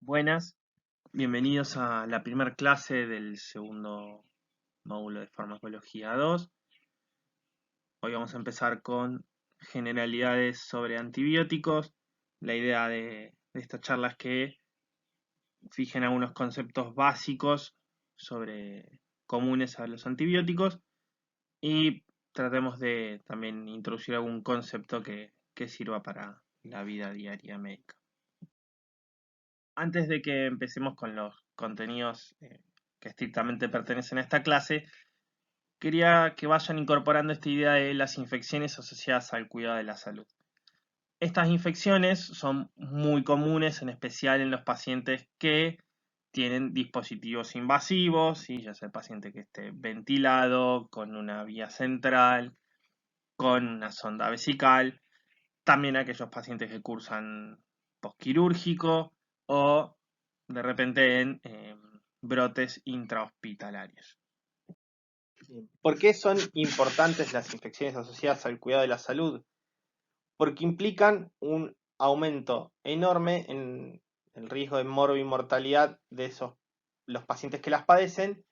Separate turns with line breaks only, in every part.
Buenas, bienvenidos a la primera clase del segundo módulo de Farmacología 2. Hoy vamos a empezar con generalidades sobre antibióticos. La idea de esta charla es que fijen algunos conceptos básicos comunes a los antibióticos y tratemos de también introducir algún concepto que sirva para la vida diaria médica. Antes de que empecemos con los contenidos que estrictamente pertenecen a esta clase, quería que vayan incorporando esta idea de las infecciones asociadas al cuidado de la salud. Estas infecciones son muy comunes, en especial en los pacientes que tienen dispositivos invasivos, ya sea el paciente que esté ventilado, con una vía central, con una sonda vesical, también aquellos pacientes que cursan postquirúrgico o de repente en brotes intrahospitalarios.
¿Por qué son importantes las infecciones asociadas al cuidado de la salud? Porque implican un aumento enorme en el riesgo de morbimortalidad de los pacientes que las padecen,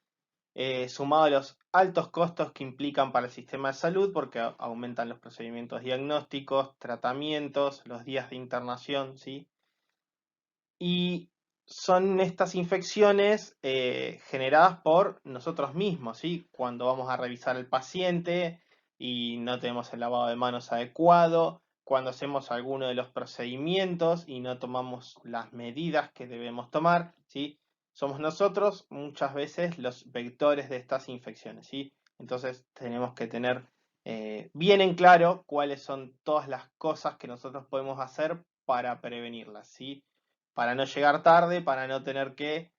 sumado a los altos costos que implican para el sistema de salud, porque aumentan los procedimientos diagnósticos, tratamientos, los días de internación, ¿sí? Y son estas infecciones generadas por nosotros mismos, ¿sí? Cuando vamos a revisar al paciente y no tenemos el lavado de manos adecuado, cuando hacemos alguno de los procedimientos y no tomamos las medidas que debemos tomar, ¿sí? Somos nosotros muchas veces los vectores de estas infecciones, ¿sí? Entonces tenemos que tener bien en claro cuáles son todas las cosas que nosotros podemos hacer para prevenirlas, ¿sí? Para no llegar tarde, para no tener que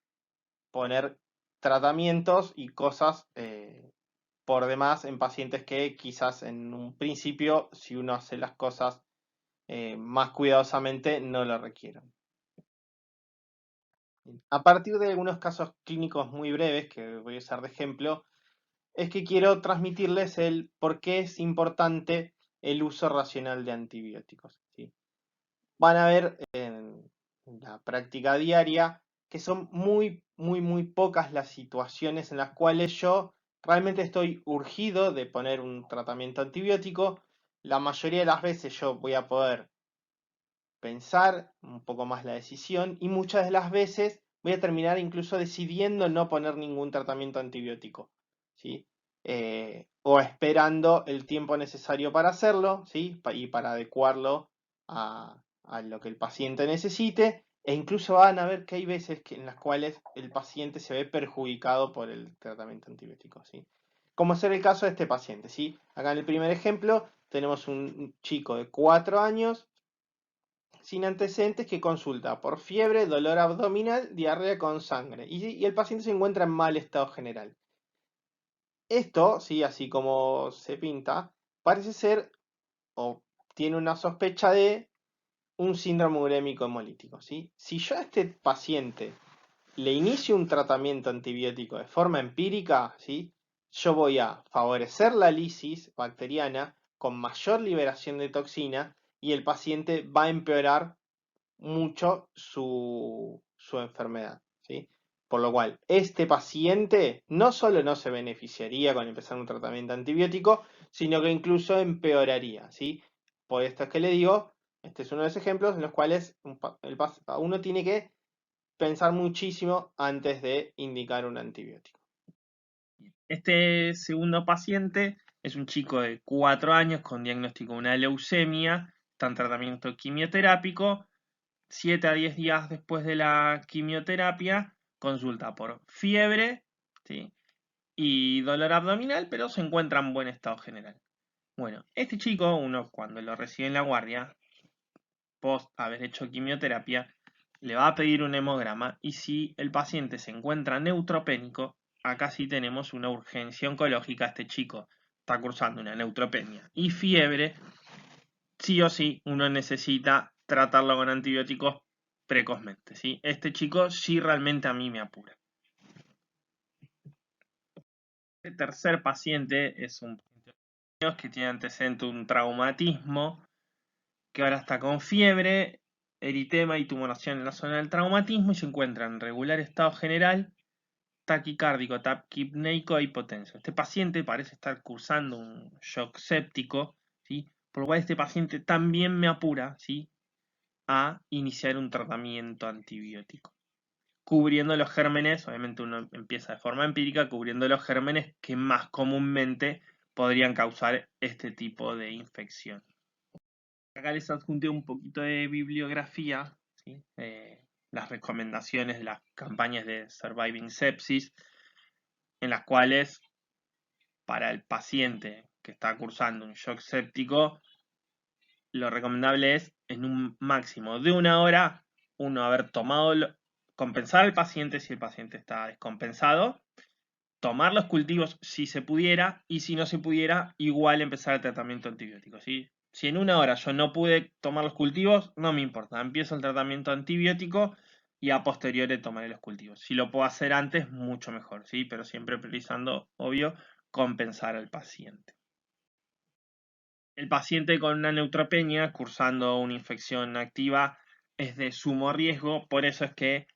poner tratamientos y cosas por demás en pacientes que quizás en un principio, si uno hace las cosas más cuidadosamente, no lo requieran. A partir de algunos casos clínicos muy breves, que voy a usar de ejemplo, es que quiero transmitirles el por qué es importante el uso racional de antibióticos, ¿sí? Van a ver en la práctica diaria que son muy pocas las situaciones en las cuales yo realmente estoy urgido de poner un tratamiento antibiótico. La mayoría de las veces yo voy a poder pensar un poco más la decisión y muchas de las veces voy a terminar incluso decidiendo no poner ningún tratamiento antibiótico, ¿sí? O esperando el tiempo necesario para hacerlo, ¿sí? Y para adecuarlo a lo que el paciente necesite, e incluso van a ver que hay veces en las cuales el paciente se ve perjudicado por el tratamiento antibiótico, ¿sí? Como ser el caso de este paciente, ¿sí? Acá en el primer ejemplo tenemos un chico de 4 años sin antecedentes que consulta por fiebre, dolor abdominal, diarrea con sangre y el paciente se encuentra en mal estado general. Esto, sí, así como se pinta, parece ser o tiene una sospecha de un síndrome urémico hemolítico, ¿sí? Si yo a este paciente le inicio un tratamiento antibiótico de forma empírica, ¿sí? Yo voy a favorecer la lisis bacteriana con mayor liberación de toxina y el paciente va a empeorar mucho su enfermedad, ¿sí? Por lo cual, este paciente no solo no se beneficiaría con empezar un tratamiento antibiótico, sino que incluso empeoraría, ¿sí? Por esto es que le digo, este es uno de los ejemplos en los cuales uno tiene que pensar muchísimo antes de indicar un antibiótico.
Este segundo paciente es un chico de 4 años con diagnóstico de una leucemia, está en tratamiento quimioterápico. 7 a 10 días después de la quimioterapia, consulta por fiebre, ¿sí? Y dolor abdominal, pero se encuentra en buen estado general. Bueno, este chico, uno cuando lo recibe en la guardia, post haber hecho quimioterapia, le va a pedir un hemograma y si el paciente se encuentra neutropénico, acá sí tenemos una urgencia oncológica. Este chico está cursando una neutropenia y fiebre, sí o sí uno necesita tratarlo con antibióticos precozmente, ¿sí? Este chico sí realmente a mí me apura. El tercer paciente es un que tiene antecedente un traumatismo, que ahora está con fiebre, eritema y tumoración en la zona del traumatismo y se encuentra en regular estado general, taquicárdico, taquipneico e hipotenso. Este paciente parece estar cursando un shock séptico, ¿sí? Por lo cual este paciente también me apura, ¿sí?, a iniciar un tratamiento antibiótico, cubriendo los gérmenes. Obviamente uno empieza de forma empírica, cubriendo los gérmenes que más comúnmente podrían causar este tipo de infección. Acá les adjunté un poquito de bibliografía, ¿sí? Las recomendaciones de las campañas de Surviving Sepsis, en las cuales para el paciente que está cursando un shock séptico, lo recomendable es en un máximo de 1 hora, uno haber tomado, compensar al paciente si el paciente está descompensado, tomar los cultivos si se pudiera, y si no se pudiera, igual empezar el tratamiento antibiótico, ¿sí? Si en 1 hora yo no pude tomar los cultivos, no me importa, empiezo el tratamiento antibiótico y a posteriori tomaré los cultivos. Si lo puedo hacer antes, mucho mejor, ¿sí? Pero siempre priorizando, obvio, compensar al paciente. El paciente con una neutropenia cursando una infección activa es de sumo riesgo, por eso es que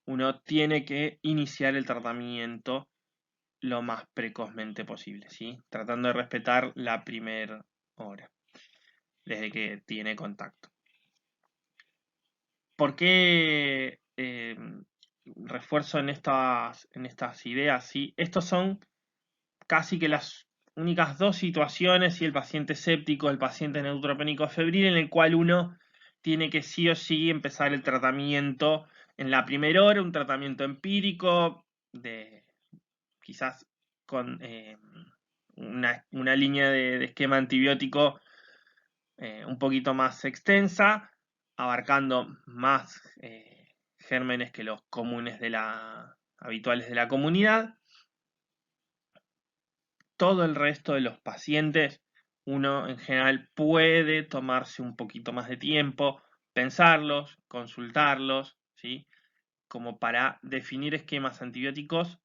uno tiene que iniciar el tratamiento lo más precozmente posible, ¿sí? Tratando de respetar la primera hora desde que tiene contacto. ¿Por qué refuerzo en estas ideas? ¿Sí? Estos son casi que las únicas dos situaciones, ¿sí? El paciente séptico, el paciente neutropénico febril, en el cual uno tiene que sí o sí empezar el tratamiento en la primera hora, un tratamiento empírico, quizás con una línea de esquema antibiótico un poquito más extensa, abarcando más gérmenes que los comunes habituales de la comunidad. Todo el resto de los pacientes, uno en general puede tomarse un poquito más de tiempo, pensarlos, consultarlos, ¿sí?, como para definir esquemas antibióticos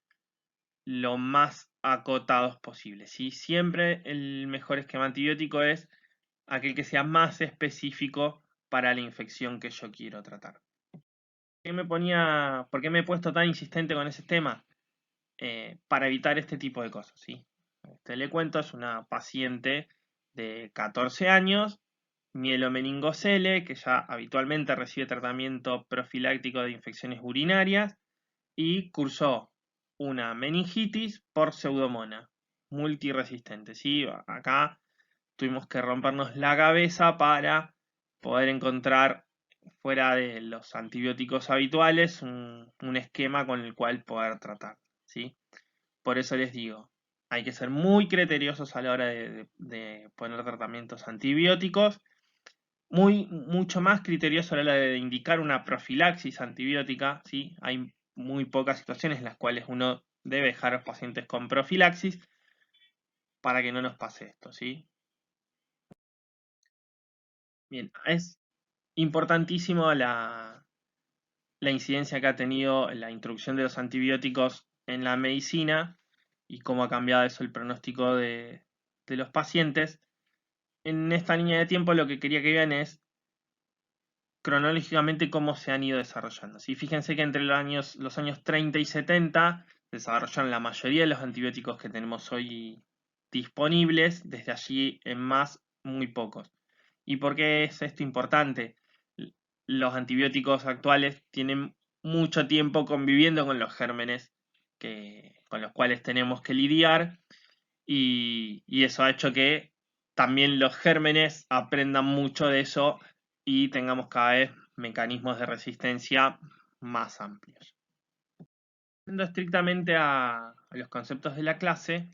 lo más acotados posible, ¿sí? Siempre el mejor esquema antibiótico es aquel que sea más específico para la infección que yo quiero tratar. ¿Por qué me he puesto tan insistente con ese tema? Para evitar este tipo de cosas, ¿sí? Le cuento, es una paciente de 14 años, mielomeningocele, que ya habitualmente recibe tratamiento profiláctico de infecciones urinarias y cursó una meningitis por pseudomona multiresistente, ¿sí? Acá tuvimos que rompernos la cabeza para poder encontrar, fuera de los antibióticos habituales, un esquema con el cual poder tratar, ¿sí? Por eso les digo, hay que ser muy criteriosos a la hora de poner tratamientos antibióticos, mucho más criteriosos a la hora de indicar una profilaxis antibiótica, ¿sí? Hay muy pocas situaciones en las cuales uno debe dejar a los pacientes con profilaxis para que no nos pase esto, ¿sí? Bien, es importantísimo la incidencia que ha tenido la introducción de los antibióticos en la medicina y cómo ha cambiado eso el pronóstico de los pacientes. En esta línea de tiempo lo que quería que vean es cronológicamente cómo se han ido desarrollando. ¿Sí? Fíjense que entre los años 30 y 70 se desarrollaron la mayoría de los antibióticos que tenemos hoy disponibles, desde allí en más muy pocos. ¿Y por qué es esto importante? Los antibióticos actuales tienen mucho tiempo conviviendo con los gérmenes con los cuales tenemos que lidiar, y eso ha hecho que también los gérmenes aprendan mucho de eso y tengamos cada vez mecanismos de resistencia más amplios. Yendo estrictamente a los conceptos de la clase,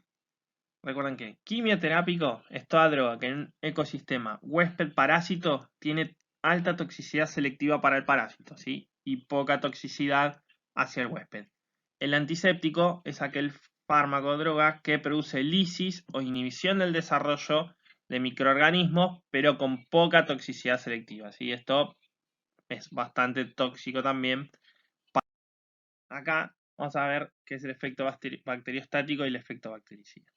recuerden que quimioterápico es toda droga que en un ecosistema huésped-parásito tiene alta toxicidad selectiva para el parásito, ¿sí?, y poca toxicidad hacia el huésped. El antiséptico es aquel fármaco o droga que produce lisis o inhibición del desarrollo de microorganismos, pero con poca toxicidad selectiva, ¿sí? Esto es bastante tóxico también. Acá vamos a ver qué es el efecto bacteriostático y el efecto bactericida.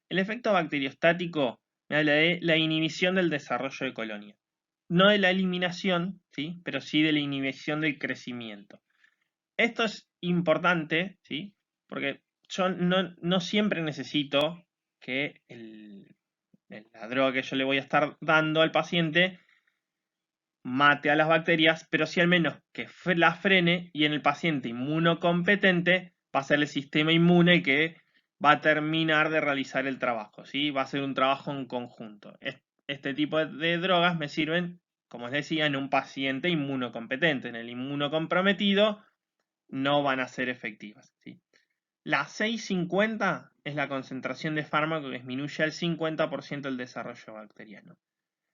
El efecto bacteriostático me habla de la inhibición del desarrollo de colonias. no de la eliminación, ¿sí? Pero sí de la inhibición del crecimiento. Esto es importante, ¿sí? Porque yo no siempre necesito que la droga que yo le voy a estar dando al paciente mate a las bacterias, pero sí al menos que las frene, y en el paciente inmunocompetente va a ser el sistema inmune que va a terminar de realizar el trabajo, ¿sí? Va a ser un trabajo en conjunto. Este tipo de drogas me sirven, como les decía, en un paciente inmunocompetente. En el inmunocomprometido no van a ser efectivas, ¿sí? La 650 es la concentración de fármaco que disminuye al 50% el desarrollo bacteriano.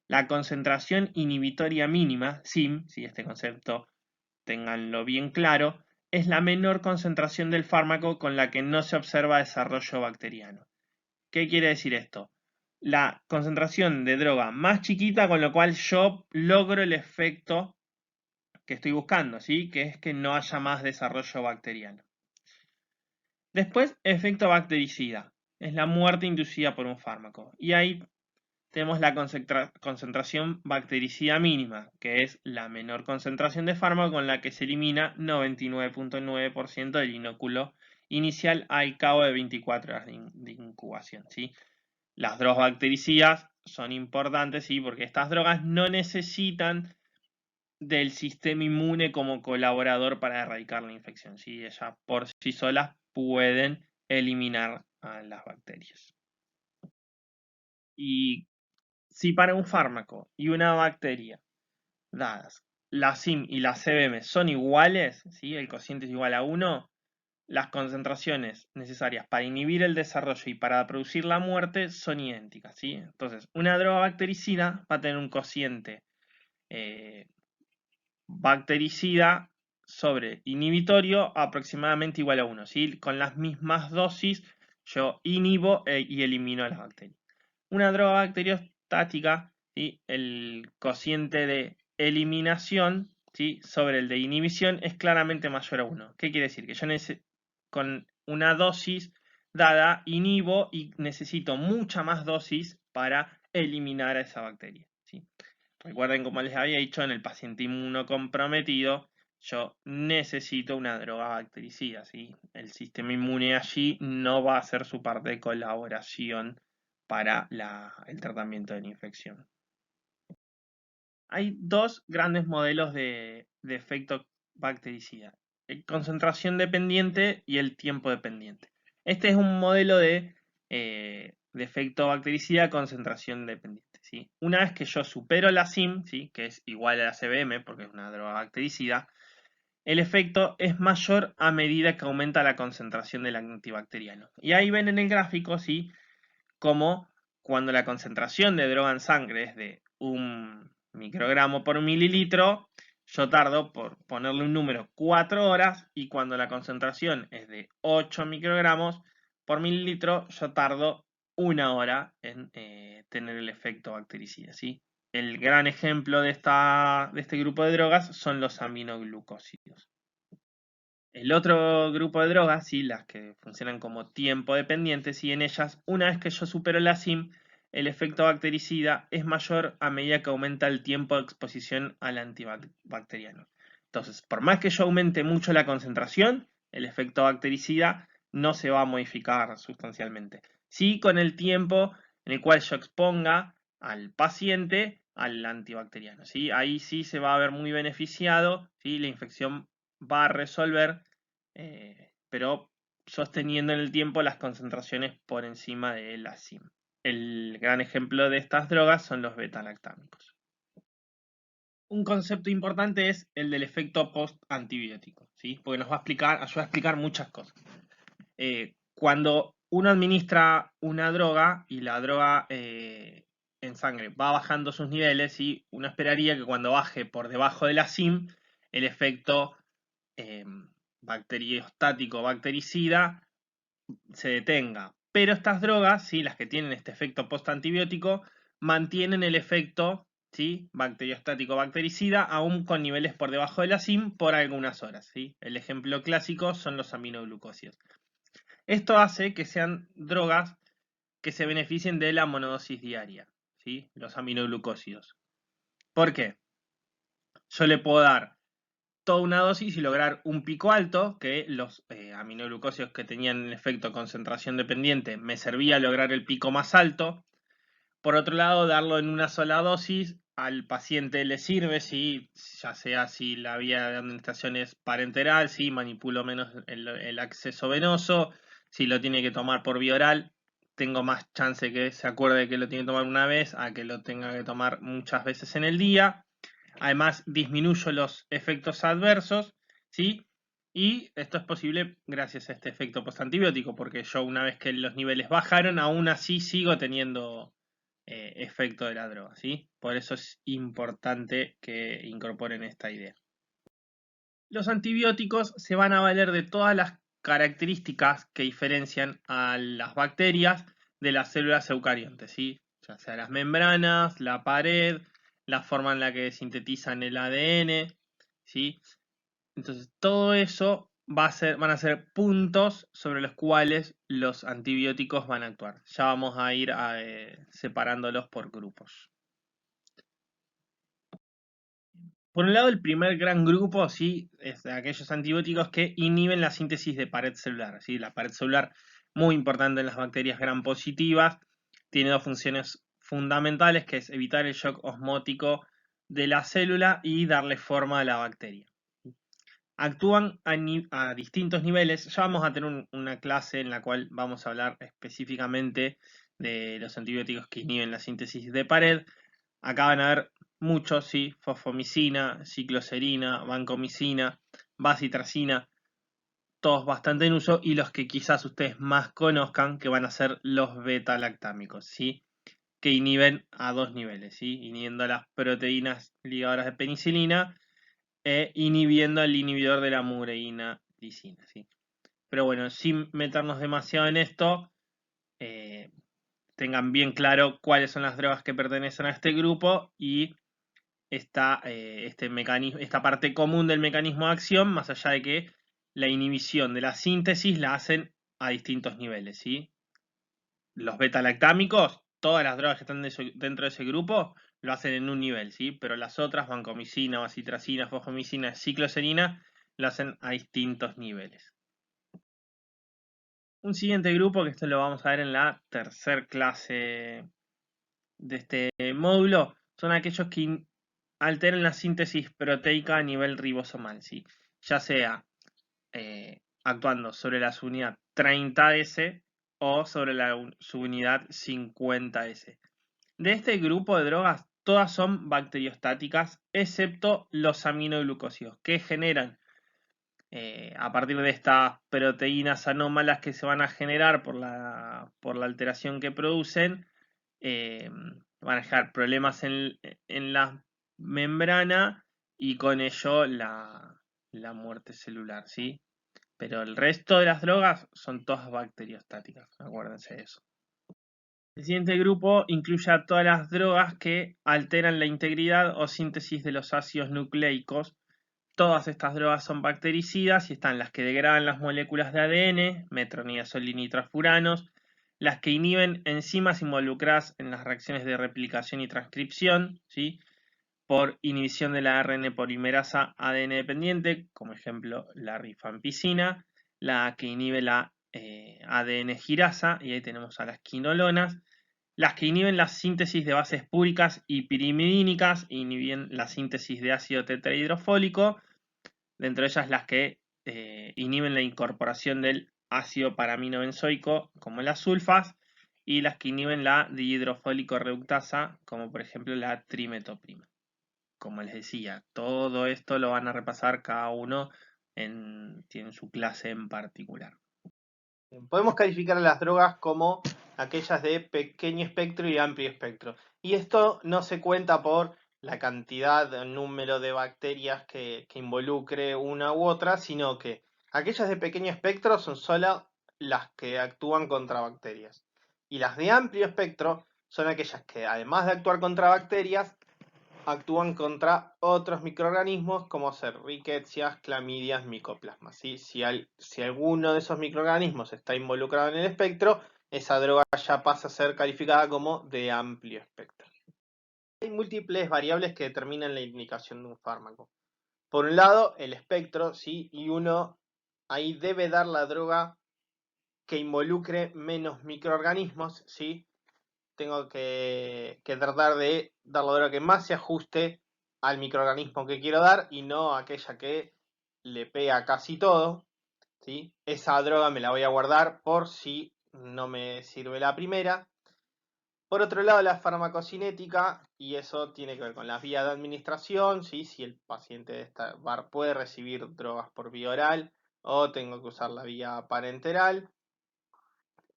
La concentración inhibitoria mínima, SIM, si este concepto ténganlo bien claro, es la menor concentración del fármaco con la que no se observa desarrollo bacteriano. ¿Qué quiere decir esto? La concentración de droga más chiquita, con lo cual yo logro el efecto que estoy buscando, ¿sí? Que es que no haya más desarrollo bacteriano. Después, efecto bactericida. Es la muerte inducida por un fármaco. Y ahí tenemos la concentración bactericida mínima, que es la menor concentración de fármaco con la que se elimina 99.9% del inóculo inicial al cabo de 24 horas de incubación, ¿sí? Las drogas bactericidas son importantes, ¿sí? Porque estas drogas no necesitan del sistema inmune como colaborador para erradicar la infección, ¿sí? Ellas por sí solas pueden eliminar a las bacterias. Y si para un fármaco y una bacteria dadas, la SIM y la CBM son iguales, ¿sí? El cociente es igual a 1, las concentraciones necesarias para inhibir el desarrollo y para producir la muerte son idénticas, ¿sí? Entonces, una droga bactericida va a tener un cociente bactericida sobre inhibitorio aproximadamente igual a 1, ¿sí? Con las mismas dosis yo inhibo y elimino a las bacterias. Una droga bacteriostática, ¿sí? El cociente de eliminación, ¿sí? Sobre el de inhibición es claramente mayor a 1. ¿Qué quiere decir? Que yo con una dosis dada inhibo y necesito mucha más dosis para eliminar a esa bacteria, ¿sí? Recuerden, como les había dicho, en el paciente inmunocomprometido, yo necesito una droga bactericida, ¿sí? El sistema inmune allí no va a hacer su parte de colaboración para el tratamiento de la infección. Hay dos grandes modelos de efecto bactericida: el concentración dependiente y el tiempo dependiente. Este es un modelo de efecto bactericida concentración dependiente, ¿sí? Una vez que yo supero la SIM, ¿sí? Que es igual a la CBM, porque es una droga bactericida, el efecto es mayor a medida que aumenta la concentración del antibacteriano. Y ahí ven en el gráfico, ¿sí? Como cuando la concentración de droga en sangre es de 1 microgramo por mililitro, yo tardo, por ponerle un número, 4 horas, y cuando la concentración es de 8 microgramos por mililitro, yo tardo 1 hora en tener el efecto bactericida, ¿sí? El gran ejemplo de este grupo de drogas son los aminoglucósidos. El otro grupo de drogas, sí, las que funcionan como tiempo dependientes, y en ellas, una vez que yo supero la SIM, el efecto bactericida es mayor a medida que aumenta el tiempo de exposición al antibacteriano. Entonces, por más que yo aumente mucho la concentración, el efecto bactericida no se va a modificar sustancialmente. Sí, con el tiempo en el cual yo exponga al paciente al antibacteriano, ¿sí? Ahí sí se va a ver muy beneficiado, ¿sí? La infección va a resolver, pero sosteniendo en el tiempo las concentraciones por encima de la SIM. El gran ejemplo de estas drogas son los beta-lactámicos. Un concepto importante es el del efecto post-antibiótico, ¿sí? Porque nos va a ayuda a explicar muchas cosas. Cuando uno administra una droga y la droga en sangre va bajando sus niveles, ¿sí? Uno esperaría que cuando baje por debajo de la SIM, el efecto bacteriostático bactericida se detenga. Pero estas drogas, ¿sí? Las que tienen este efecto postantibiótico, mantienen el efecto, ¿sí? Bacteriostático bactericida aún con niveles por debajo de la SIM por algunas horas, ¿sí? El ejemplo clásico son los aminoglucósidos. Esto hace que sean drogas que se beneficien de la monodosis diaria, ¿sí? Los aminoglucósidos. ¿Por qué? Yo le puedo dar toda una dosis y lograr un pico alto, que los aminoglucósidos que tenían el efecto concentración dependiente me servía a lograr el pico más alto. Por otro lado, darlo en una sola dosis al paciente le sirve, si, ya sea si la vía de administración es parenteral, si manipulo menos el acceso venoso, si lo tiene que tomar por vía oral, tengo más chance que se acuerde que lo tiene que tomar una vez a que lo tenga que tomar muchas veces en el día. Además, disminuyo los efectos adversos, ¿sí? Y esto es posible gracias a este efecto postantibiótico, porque yo una vez que los niveles bajaron, aún así sigo teniendo efecto de la droga, ¿sí? Por eso es importante que incorporen esta idea. Los antibióticos se van a valer de todas las características que diferencian a las bacterias de las células eucariontes, ¿sí? Ya sea las membranas, la pared, la forma en la que sintetizan el ADN, ¿sí? Entonces, todo eso van a ser puntos sobre los cuales los antibióticos van a actuar. Ya vamos a ir separándolos por grupos. Por un lado, el primer gran grupo, ¿sí? Es de aquellos antibióticos que inhiben la síntesis de pared celular, ¿sí? La pared celular, muy importante en las bacterias gram positivas, tiene dos funciones fundamentales, que es evitar el shock osmótico de la célula y darle forma a la bacteria. Actúan a distintos niveles. Ya vamos a tener una clase en la cual vamos a hablar específicamente de los antibióticos que inhiben la síntesis de pared. Acá van a ver muchos, sí, fosfomicina, cicloserina, vancomicina, bacitracina, todos bastante en uso, y los que quizás ustedes más conozcan, que van a ser los beta-lactámicos, ¿sí? Que inhiben a dos niveles, ¿sí? Inhibiendo las proteínas ligadoras de penicilina e inhibiendo el inhibidor de la mureína lisina, ¿sí? Pero bueno, sin meternos demasiado en esto, tengan bien claro cuáles son las drogas que pertenecen a este grupo y esta parte común del mecanismo de acción, más allá de que la inhibición de la síntesis la hacen a distintos niveles, ¿sí? Los beta-lactámicos, todas las drogas que están dentro de ese grupo, lo hacen en un nivel, ¿sí? Pero las otras, vancomicina, bacitracina, fosfomicina, cicloserina, lo hacen a distintos niveles. Un siguiente grupo, que esto lo vamos a ver en la tercera clase de este módulo, son aquellos que alteran la síntesis proteica a nivel ribosomal, ¿sí? Ya sea actuando sobre la subunidad 30S o sobre la subunidad 50S. De este grupo de drogas, todas son bacteriostáticas, excepto los aminoglucósidos, que generan, a partir de estas proteínas anómalas que se van a generar por la alteración que producen, van a generar problemas en la membrana y con ello la muerte celular, ¿sí? Pero el resto de las drogas son todas bacteriostáticas, acuérdense de eso. El siguiente grupo incluye a todas las drogas que alteran la integridad o síntesis de los ácidos nucleicos. Todas estas drogas son bactericidas y están las que degradan las moléculas de ADN, metronidazol y nitrafuranos, las que inhiben enzimas involucradas en las reacciones de replicación y transcripción, ¿sí? Por inhibición de la ARN polimerasa ADN dependiente, como ejemplo la rifampicina, la que inhibe la ADN girasa, y ahí tenemos a las quinolonas, las que inhiben la síntesis de bases púricas y pirimidínicas, inhiben la síntesis de ácido tetrahidrofólico, dentro de ellas las que inhiben la incorporación del ácido paraminobenzoico, como las sulfas, y las que inhiben la dihidrofólico reductasa, como por ejemplo la trimetoprima. Como les decía, todo esto lo van a repasar cada uno tiene su clase en particular.
Podemos calificar a las drogas como aquellas de pequeño espectro y amplio espectro. Y esto no se cuenta por la cantidad, el número de bacterias que involucre una u otra, sino que aquellas de pequeño espectro son solo las que actúan contra bacterias. Y las de amplio espectro son aquellas que, además de actuar contra bacterias, actúan contra otros microorganismos como ser riquecias, clamidias, micoplasmas. ¿Sí? Si alguno de esos microorganismos está involucrado en el espectro, esa droga ya pasa a ser calificada como de amplio espectro. hay múltiples variables que determinan la indicación de un fármaco. Por un lado, el espectro, ¿sí? Y uno ahí debe dar la droga que involucre menos microorganismos, ¿sí? Tengo que tratar de dar la droga que más se ajuste al microorganismo que quiero dar y no aquella que le pega casi todo, ¿sí? Esa droga me la voy a guardar por si no me sirve la primera. Por otro lado, la farmacocinética, y eso tiene que ver con las vías de administración, ¿sí? Si el paciente puede recibir drogas por vía oral o tengo que usar la vía parenteral.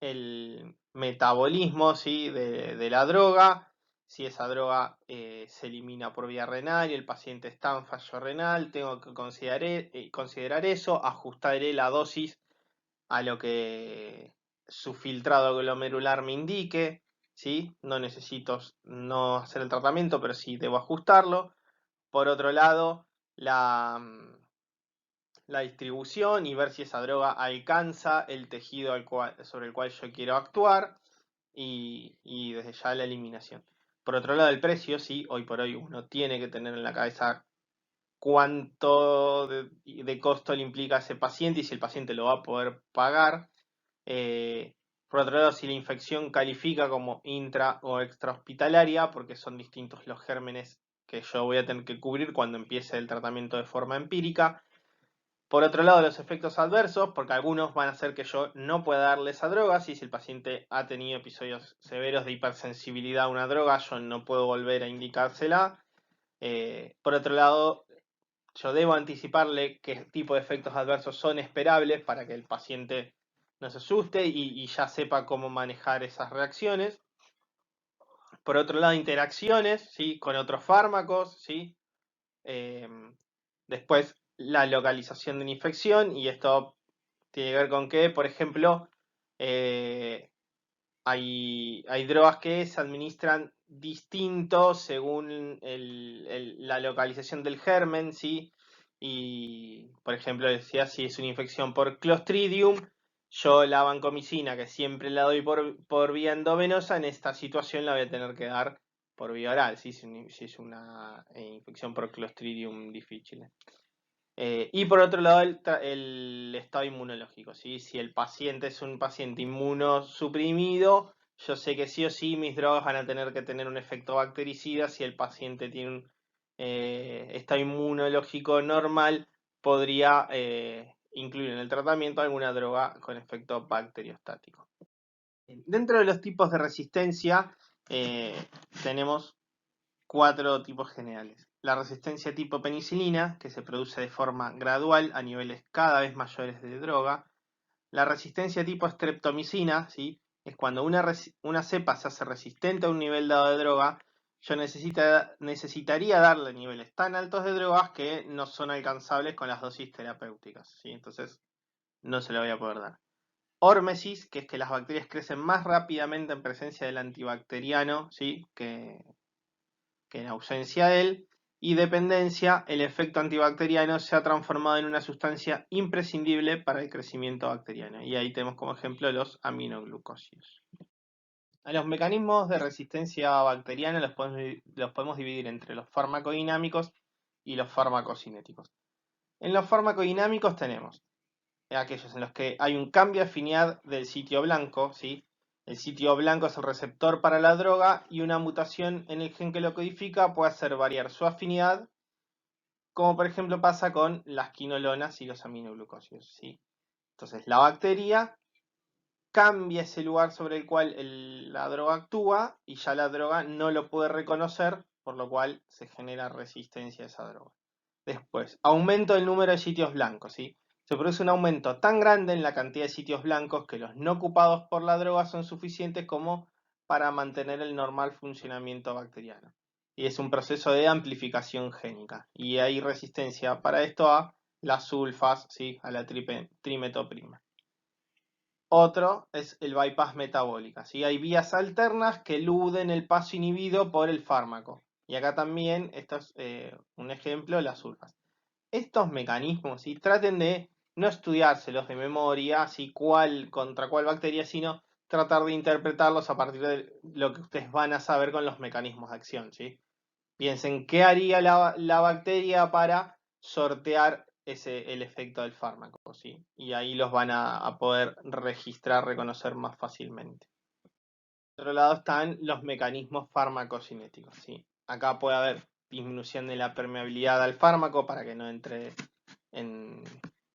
El metabolismo, ¿sí? de la droga, si esa droga se elimina por vía renal y el paciente está en fallo renal, tengo que considerar eso, ajustaré la dosis a lo que su filtrado glomerular me indique, ¿sí? No necesito no hacer el tratamiento, pero sí debo ajustarlo. Por otro lado, la distribución y ver si esa droga alcanza el tejido sobre el cual yo quiero actuar y desde ya la eliminación. Por otro lado, el precio, sí, hoy por hoy uno tiene que tener en la cabeza cuánto de costo le implica a ese paciente y si el paciente lo va a poder pagar. Por otro lado, si la infección califica como intra o extrahospitalaria, porque son distintos los gérmenes que yo voy a tener que cubrir cuando empiece el tratamiento de forma empírica. Por otro lado, los efectos adversos, porque algunos van a hacer que yo no pueda darle esa droga. Si el paciente ha tenido episodios severos de hipersensibilidad a una droga, yo no puedo volver a indicársela. Por otro lado, yo debo anticiparle qué tipo de efectos adversos son esperables para que el paciente no se asuste y ya sepa cómo manejar esas reacciones. Por otro lado, interacciones, ¿sí? Con otros fármacos, ¿sí? Después, la localización de una infección, y esto tiene que ver con que, por ejemplo, hay drogas que se administran distinto según la localización del germen, ¿sí? Y, por ejemplo, decía, si es una infección por Clostridium, yo la vancomicina, que siempre la doy por vía endovenosa, en esta situación la voy a tener que dar por vía oral, ¿sí? Si es una infección por Clostridium difficile. Y por otro lado, el estado inmunológico, ¿sí? Si el paciente es un paciente inmunosuprimido, yo sé que sí o sí mis drogas van a tener que tener un efecto bactericida. Si el paciente tiene un estado inmunológico normal, podría incluir en el tratamiento alguna droga con efecto bacteriostático. Dentro de los tipos de resistencia, tenemos 4 tipos generales. La resistencia tipo penicilina, que se produce de forma gradual a niveles cada vez mayores de droga. La resistencia tipo streptomicina, ¿sí? Es cuando una cepa se hace resistente a un nivel dado de droga. Yo necesitaría darle niveles tan altos de drogas que no son alcanzables con las dosis terapéuticas, ¿sí? Entonces no se la voy a poder dar. Hormesis, que es que las bacterias crecen más rápidamente en presencia del antibacteriano, ¿sí? que en ausencia de él, y dependencia, el efecto antibacteriano se ha transformado en una sustancia imprescindible para el crecimiento bacteriano. Y ahí tenemos como ejemplo los aminoglucósidos. A los mecanismos de resistencia bacteriana los podemos dividir entre los farmacodinámicos y los farmacocinéticos. En los farmacodinámicos tenemos aquellos en los que hay un cambio de afinidad del sitio blanco, ¿sí? El sitio blanco es el receptor para la droga y una mutación en el gen que lo codifica puede hacer variar su afinidad, como por ejemplo pasa con las quinolonas y los aminoglucósidos, ¿sí? Entonces la bacteria cambia ese lugar sobre el cual la droga actúa y ya la droga no lo puede reconocer, por lo cual se genera resistencia a esa droga. Después, aumento del número de sitios blancos, ¿sí? Se produce un aumento tan grande en la cantidad de sitios blancos que los no ocupados por la droga son suficientes como para mantener el normal funcionamiento bacteriano. Y es un proceso de amplificación génica. Y hay resistencia para esto a las sulfas, ¿sí? A la trimetoprima. Otro es el bypass metabólica, ¿sí? Hay vías alternas que eluden el paso inhibido por el fármaco. Y acá también, esto es un ejemplo, las sulfas. Estos mecanismos, ¿sí? Traten de no estudiárselos de memoria, ¿sí? Contra cuál bacteria, sino tratar de interpretarlos a partir de lo que ustedes van a saber con los mecanismos de acción, ¿sí? Piensen qué haría la bacteria para sortear el efecto del fármaco, ¿sí? Y ahí los van a poder registrar, reconocer más fácilmente. Por otro lado están los mecanismos farmacocinéticos, ¿sí? Acá puede haber disminución de la permeabilidad al fármaco para que no entre en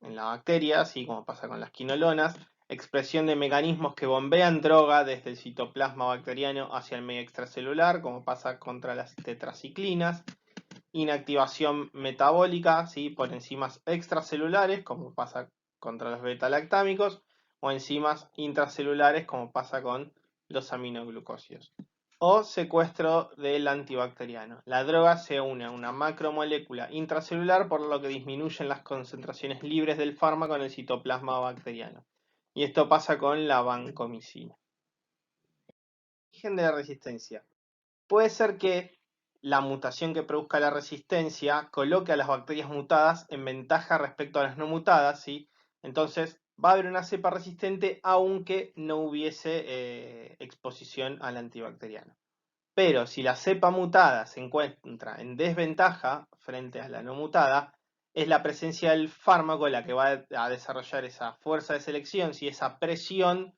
la bacteria, así como pasa con las quinolonas, expresión de mecanismos que bombean droga desde el citoplasma bacteriano hacia el medio extracelular, como pasa contra las tetraciclinas, inactivación metabólica, ¿sí? Por enzimas extracelulares, como pasa contra los beta-lactámicos, o enzimas intracelulares, como pasa con los aminoglucósidos. O secuestro del antibacteriano. La droga se une a una macromolécula intracelular, por lo que disminuyen las concentraciones libres del fármaco en el citoplasma bacteriano. Y esto pasa con la vancomicina. Origen de la resistencia. Puede ser que la mutación que produzca la resistencia coloque a las bacterias mutadas en ventaja respecto a las no mutadas, ¿sí? Entonces va a haber una cepa resistente aunque no hubiese exposición al antibacteriano. Pero si la cepa mutada se encuentra en desventaja frente a la no mutada, es la presencia del fármaco la que va a desarrollar esa fuerza de selección, ¿sí? Esa presión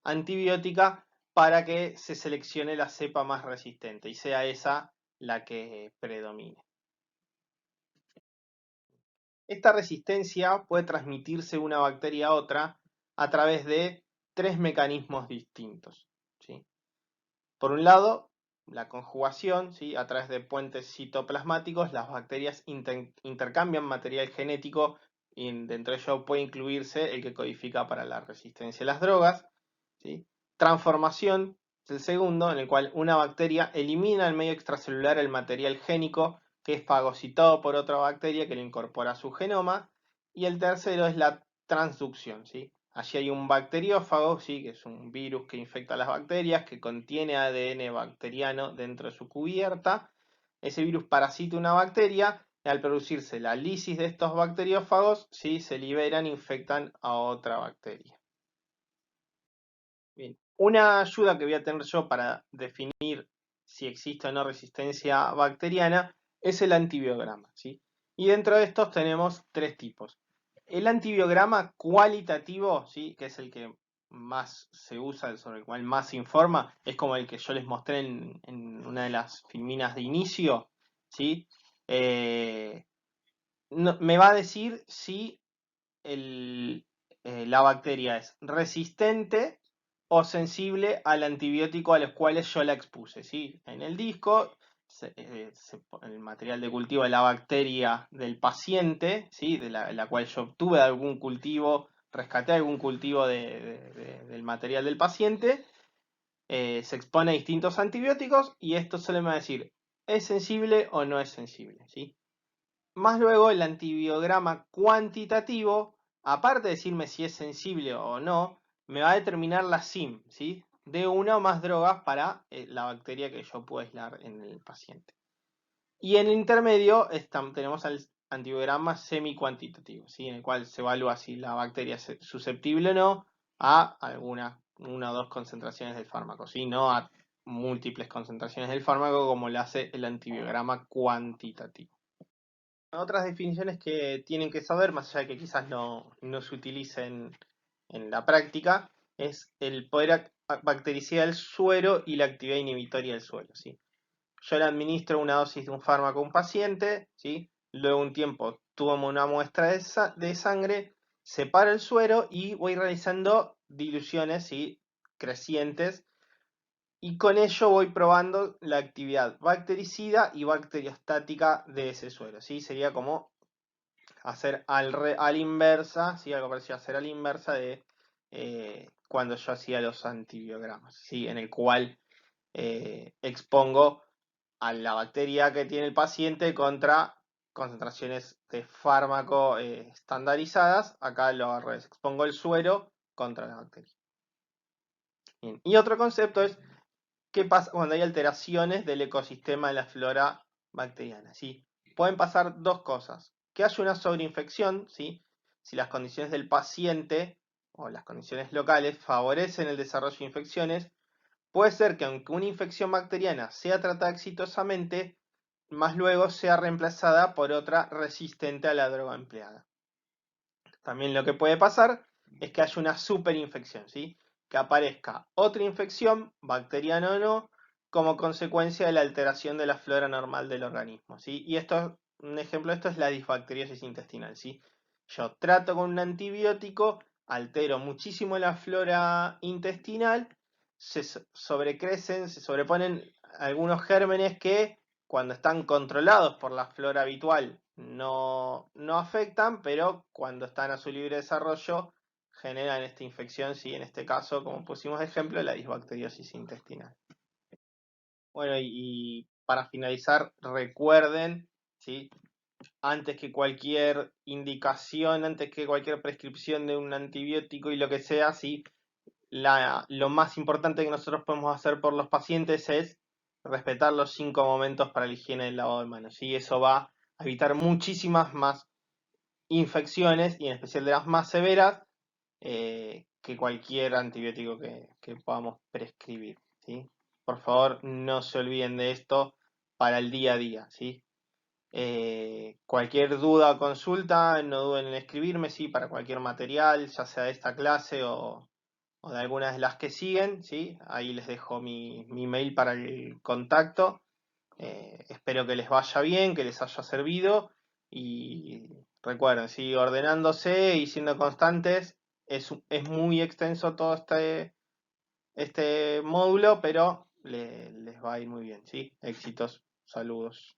antibiótica para que se seleccione la cepa más resistente y sea esa la que predomine. Esta resistencia puede transmitirse de una bacteria a otra a través de tres mecanismos distintos, ¿sí? Por un lado, la conjugación, ¿sí? A través de puentes citoplasmáticos, las bacterias intercambian material genético y dentro de ello puede incluirse el que codifica para la resistencia a las drogas, ¿sí? Transformación es el segundo, en el cual una bacteria elimina al medio extracelular el material génico que es fagocitado por otra bacteria que lo incorpora a su genoma. Y el tercero es la transducción, ¿sí? Allí hay un bacteriófago, ¿sí? Que es un virus que infecta a las bacterias, que contiene ADN bacteriano dentro de su cubierta. Ese virus parasita una bacteria y al producirse la lisis de estos bacteriófagos, ¿sí? Se liberan e infectan a otra bacteria. Bien. Una ayuda que voy a tener yo para definir si existe o no resistencia bacteriana es el antibiograma, ¿sí? Y dentro de estos tenemos tres tipos. El antibiograma cualitativo, ¿sí? Que es el que más se usa, sobre el cual más se informa, es como el que yo les mostré en una de las filminas de inicio, ¿sí? Me va a decir si la bacteria es resistente o sensible al antibiótico a los cuales yo la expuse, ¿sí? En el disco, el material de cultivo de la bacteria del paciente, ¿sí? De la cual yo obtuve algún cultivo, rescaté algún cultivo del material del paciente, se expone a distintos antibióticos y esto solo me va a decir, ¿es sensible o no es sensible? ¿Sí? Más luego el antibiograma cuantitativo, aparte de decirme si es sensible o no, me va a determinar la SIM, ¿sí? De una o más drogas para la bacteria que yo puedo aislar en el paciente. Y en el intermedio tenemos el antibiograma semicuantitativo, ¿sí? En el cual se evalúa si la bacteria es susceptible o no a una o dos concentraciones del fármaco, ¿sí? No a múltiples concentraciones del fármaco como lo hace el antibiograma cuantitativo. Otras definiciones que tienen que saber, más allá de que quizás no se utilicen en la práctica, es el poder bactericida del suero y la actividad inhibitoria del suero, ¿sí? Yo le administro una dosis de un fármaco a un paciente, ¿sí? Luego un tiempo tomo una muestra de sangre, separo el suero y voy realizando diluciones, ¿sí? Crecientes, y con ello voy probando la actividad bactericida y bacteriostática de ese suero, ¿sí? Sería como hacer al inversa, ¿sí? Algo parecido a hacer a la inversa de cuando yo hacía los antibiogramas, ¿sí? En el cual expongo a la bacteria que tiene el paciente contra concentraciones de fármaco estandarizadas. Acá lo al revés, expongo el suero contra la bacteria. Bien. Y otro concepto es qué pasa cuando hay alteraciones del ecosistema de la flora bacteriana, ¿sí? Pueden pasar dos cosas. Que haya una sobreinfección, ¿sí? Si las condiciones del paciente o las condiciones locales favorecen el desarrollo de infecciones, puede ser que aunque una infección bacteriana sea tratada exitosamente, más luego sea reemplazada por otra resistente a la droga empleada. También lo que puede pasar es que haya una superinfección, ¿sí? Que aparezca otra infección, bacteriana o no, como consecuencia de la alteración de la flora normal del organismo, ¿sí? Y esto, un ejemplo de esto es la disbacteriosis intestinal, ¿sí? Yo trato con un antibiótico, altero muchísimo la flora intestinal, se sobrecrecen, se sobreponen algunos gérmenes que cuando están controlados por la flora habitual no afectan, pero cuando están a su libre desarrollo generan esta infección, sí, en este caso, como pusimos de ejemplo, la disbacteriosis intestinal. Bueno, y para finalizar, recuerden, ¿sí? Antes que cualquier indicación, antes que cualquier prescripción de un antibiótico y lo que sea, ¿sí? Lo más importante que nosotros podemos hacer por los pacientes es respetar los 5 momentos para la higiene del lavado de manos. ¿Sí? Eso va a evitar muchísimas más infecciones y en especial de las más severas que cualquier antibiótico que podamos prescribir. ¿Sí? Por favor, no se olviden de esto para el día a día. ¿Sí? Cualquier duda o consulta, no duden en escribirme, ¿sí? Para cualquier material, ya sea de esta clase o de algunas de las que siguen, ¿sí? Ahí les dejo mi mail para el contacto. Espero que les vaya bien, que les haya servido y recuerden, ¿sí? Ordenándose y siendo constantes. Es muy extenso todo este módulo, pero les va a ir muy bien, ¿sí? Éxitos, saludos.